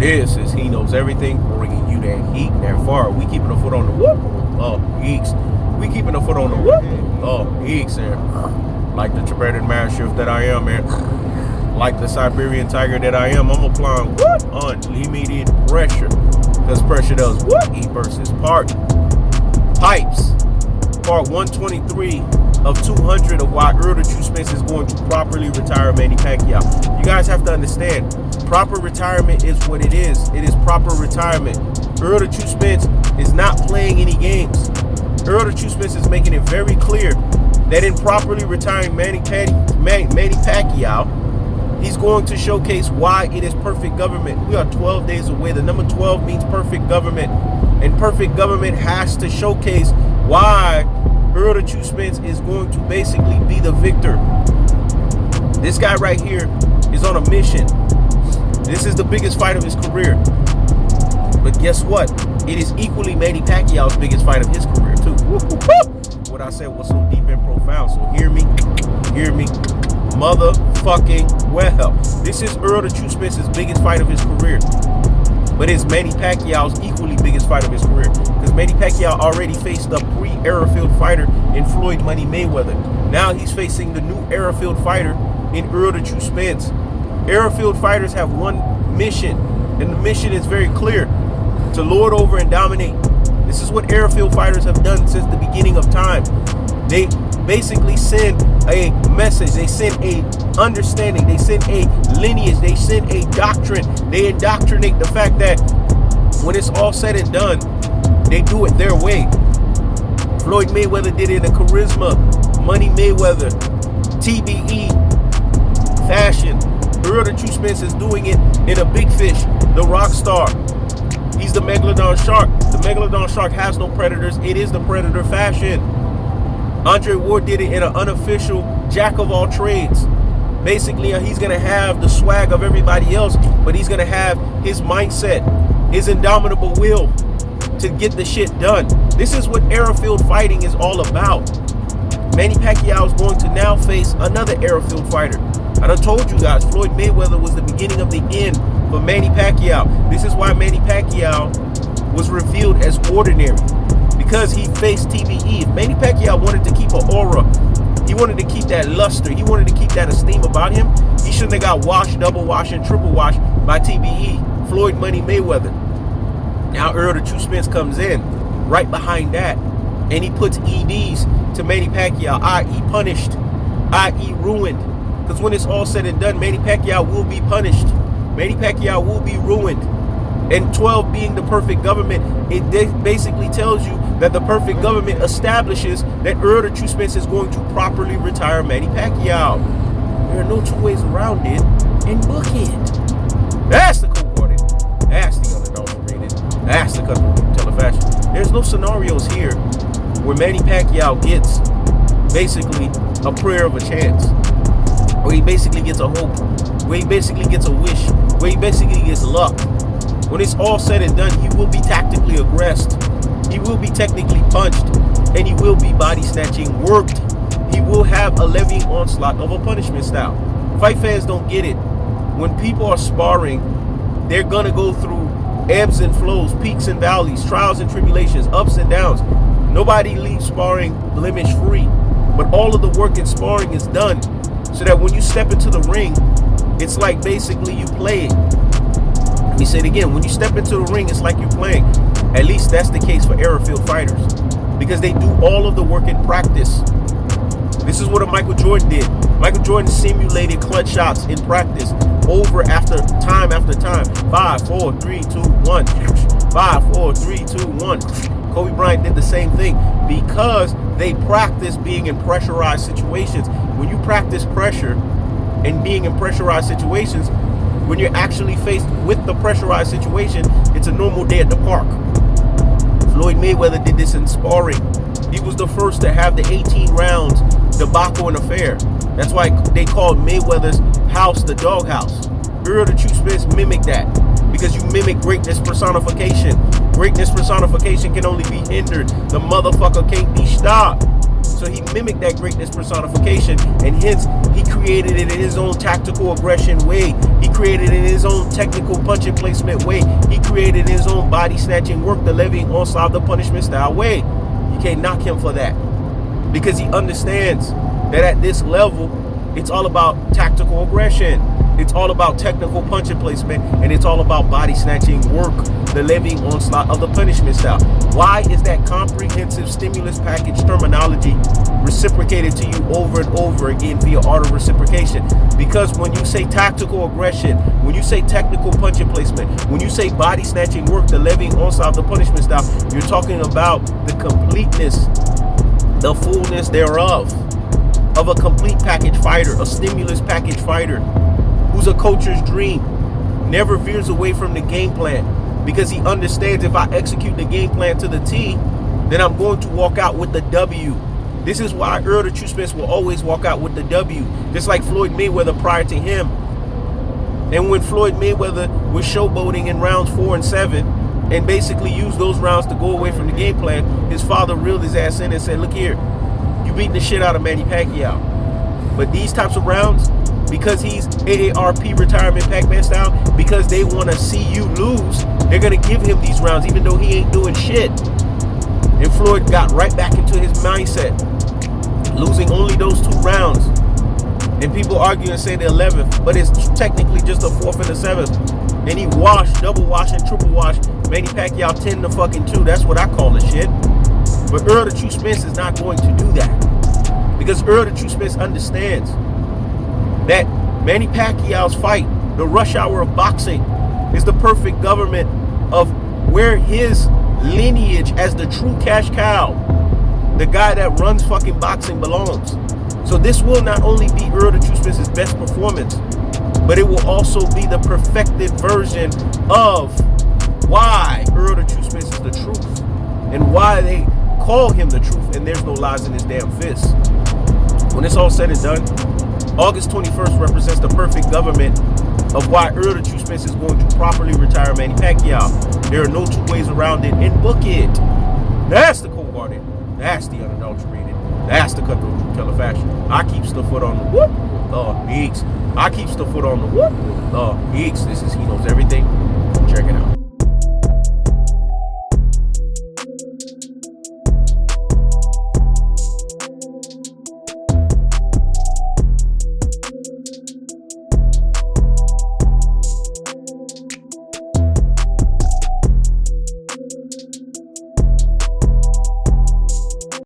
This is He Knows Everything, bringing you that heat, that far. We keeping a foot on the whoop. Oh, geeks. We keeping a foot on the whoop. Oh, geeks, man. Like the Tibetan Mastiff that I am, man. Like the Siberian Tiger that I am, I'm applying what? Unlimited pressure. Because pressure does what? E versus part. Pipes. Part 123 of 200 of why Errol the True Spence is going to properly retire Manny Pacquiao. You guys have to understand, proper retirement is what it is. It is proper retirement. Errol the True Spence is not playing any games. Errol the True Spence is making it very clear that in properly retiring Manny Pacquiao, he's going to showcase why it is perfect government. We are 12 days away. The number 12 means perfect government. And perfect government has to showcase why Errol the True Spence is going to basically be the victor. This guy right here is on a mission. This is the biggest fight of his career. But guess what? It is equally Manny Pacquiao's biggest fight of his career too. What I said was so deep and profound. So hear me motherfucking well. This is Errol the True Spence's biggest fight of his career. But it's Manny Pacquiao's equally biggest fight of his career. Because Manny Pacquiao already faced the pre-Airfield fighter in Floyd Money Mayweather. Now he's facing the new Airfield fighter in Errol the True Spence. Airfield fighters have one mission. And the mission is very clear. To lord over and dominate. This is what Airfield fighters have done since the beginning of time. They basically send a message. They send a understanding. They send a lineage. They send a doctrine. They indoctrinate the fact that when it's all said and done, they do it their way. Floyd Mayweather did it in a charisma, Money Mayweather, TBE fashion. Errol the True Spence is doing it in a big fish, the rock star. He's the Megalodon shark. The Megalodon shark has no predators. It is the predator fashion. Andre Ward did it in an unofficial jack of all trades. Basically, he's going to have the swag of everybody else, but he's going to have his mindset, his indomitable will to get the shit done. This is what Airfield fighting is all about. Manny Pacquiao is going to now face another Airfield fighter. I done told you guys, Floyd Mayweather was the beginning of the end for Manny Pacquiao. This is why Manny Pacquiao was revealed as ordinary. Because he faced TBE. If Manny Pacquiao wanted to keep an aura, he wanted to keep that luster, he wanted to keep that esteem about him, he shouldn't have got washed, double washed, and triple washed by TBE, Floyd Money Mayweather. Now Errol the True Spence comes in right behind that, and he puts EDs to Manny Pacquiao, i.e. punished, i.e. ruined. Because when it's all said and done, Manny Pacquiao will be punished. Manny Pacquiao will be ruined. And 12 being the perfect government, it basically tells you that the perfect government establishes that Errol the True Spence is going to properly retire Manny Pacquiao. There are no two ways around it, and book it. That's the cold-hearted. That's the unadulterated. That's the cutthroat telefashion. There's no scenarios here where Manny Pacquiao gets basically a prayer of a chance, where he basically gets a hope, where he basically gets a wish, where he basically gets luck. When it's all said and done, he will be tactically aggressed. He will be technically punched. And he will be body snatching worked. He will have a levying onslaught of a punishment style. Fight fans don't get it. When people are sparring, they're going to go through ebbs and flows, peaks and valleys, trials and tribulations, ups and downs. Nobody leaves sparring blemish free. But all of the work in sparring is done so that when you step into the ring, it's like basically you play it. Let me say it again. When you step into the ring, it's like you're playing. At least that's the case for Airfield fighters. Because they do all of the work in practice. This is what a Michael Jordan did. Michael Jordan simulated clutch shots in practice over after time. 5, 4, 3, 2, 1. 5, 4, 3, 2, 1. Kobe Bryant did the same thing because they practice being in pressurized situations. When you practice pressure and being in pressurized situations, when you're actually faced with the pressurized situation, it's a normal day at the park. Floyd Mayweather did this in sparring. He was the first to have the 18 rounds debacle and affair. That's why they called Mayweather's house the doghouse. Errol the True Spence mimicked that because you mimic greatness personification. Greatness personification can only be hindered. The motherfucker can't be stopped. So he mimicked that greatness personification, and hence he created it in his own tactical aggression way. He created it in his own technical punching placement way. He created his own body snatching work, the levying onslaught, the punishment style way. You can't knock him for that, because he understands that at this level, it's all about tactical aggression. It's all about technical punching placement, and it's all about body snatching work, the levying onslaught of the punishment style. Why is that comprehensive stimulus package terminology reciprocated to you over and over again via art of reciprocation? Because when you say tactical aggression, when you say technical punching placement, when you say body snatching work, the levying onslaught of the punishment style, you're talking about the completeness, the fullness thereof of a complete package fighter, a stimulus package fighter, who's a coach's dream, never veers away from the game plan, because he understands if I execute the game plan to the T, then I'm going to walk out with the W. This is why Errol the True Spence will always walk out with the W, just like Floyd Mayweather prior to him. And when Floyd Mayweather was showboating in rounds 4 and 7, and basically used those rounds to go away from the game plan, his father reeled his ass in and said, look here, you beating the shit out of Manny Pacquiao, but these types of rounds, because he's AARP retirement Pac-Man style, because they want to see you lose, they're going to give him these rounds even though he ain't doing shit. And Floyd got right back into his mindset, losing only those 2 rounds. And people argue and say the 11th, but it's technically just the 4th and the 7th. And he washed, double wash and triple wash Manny Pacquiao 10-2. That's what I call the shit. But Errol the True Spence is not going to do that, because Errol the True Spence understands that Manny Pacquiao's fight, the rush hour of boxing, is the perfect government of where his lineage as the true cash cow, the guy that runs fucking boxing, belongs. So this will not only be Errol the True Spence's best performance, but it will also be the perfected version of why Errol the True Spence is the truth, and why they call him the truth, and there's no lies in his damn fist. When it's all said and done, August 21st represents the perfect government of why Errol the True Spence is going to properly retire Manny Pacquiao. There are no 2 ways around it, and book it. That's the cold-hearted. That's the unadulterated. That's the cutthroat true teller fashion. I keeps the foot on the whoop. Meeks. I keeps the foot on the whoop. Meeks. This is He Knows Everything. Check it out.